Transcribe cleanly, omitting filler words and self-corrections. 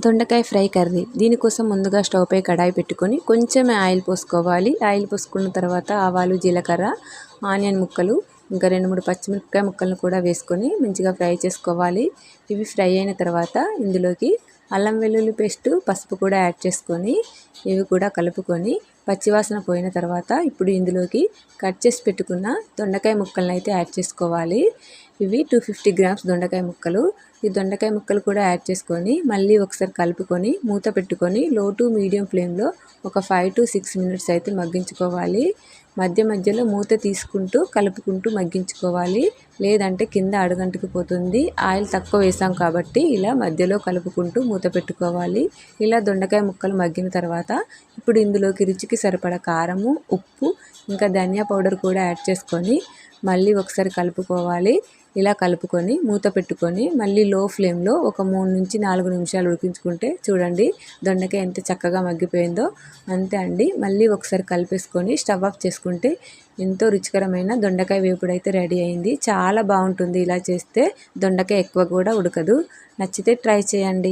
దొండకాయ fry curry. దీనికోసం ముందుగా స్టవ్ పై కడాయి పెట్టుకొని కొంచెం ఆయిల్ పోసుకోవాలి. ఆయిల్ పోసుకున్న తర్వాత ఆవాలు, జీలకర్ర, ఆనియన్ ముక్కలు, ఇంకా 2-3 పచ్చిమిరపకాయ ముక్కలను కూడా వేసుకొని మంచిగా ఫ్రై చేసుకోవాలి. ఇవి ఫ్రై అయిన తర్వాత ఇందులోకి అల్లం వెల్లుల్లి పేస్టు, పసుపు కూడా యాడ్ చేసుకొని ఇవి కూడా కలుపుకొని పచ్చివాసన పోయిన తర్వాత ఇప్పుడు ఇందులోకి కట్ చేసి పెట్టుకున్న దొండకాయ ముక్కలను అయితే యాడ్ చేసుకోవాలి. ఇవి 250 గ్రామ్స్ దొండకాయ ముక్కలు. ఈ దొండకాయ ముక్కలు కూడా యాడ్ చేసుకొని మళ్ళీ ఒకసారి కలుపుకొని మూత పెట్టుకొని లో టు మీడియం ఫ్లేమ్లో ఒక 5 to 6 మినిట్స్ అయితే మగ్గించుకోవాలి. మధ్య మధ్యలో మూత తీసుకుంటూ కలుపుకుంటూ మగ్గించుకోవాలి, లేదంటే కింద అడుగంటుకుపోతుంది. ఆయిల్ తక్కువ వేసాం కాబట్టి ఇలా మధ్యలో కలుపుకుంటూ మూత పెట్టుకోవాలి. ఇలా దొండకాయ ముక్కలు మగ్గిన తర్వాత ఇప్పుడు ఇందులోకి రుచికి సరిపడా కారము, ఉప్పు, ఇంకా ధనియా పౌడర్ కూడా యాడ్ చేసుకొని మళ్ళీ ఒకసారి కలుపుకోవాలి. ఇలా కలుపుకొని మూత పెట్టుకొని మళ్ళీ లో ఫ్లేమ్లో ఒక 3 నుంచి 4 నిమిషాలు ఉడికించుకుంటే చూడండి దొండకాయ ఎంత చక్కగా మగ్గిపోయిందో. అంతే అండి. మళ్ళీ ఒకసారి కలిపేసుకొని స్టవ్ ఆఫ్ చేసుకుంటే ఎంతో రుచికరమైన దొండకాయ వేపుడు అయితే రెడీ అయింది. చాలా బాగుంటుంది. ఇలా చేస్తే దొండకాయ ఎక్కువ కూడా ఉడకదు. నచ్చితే ట్రై చేయండి.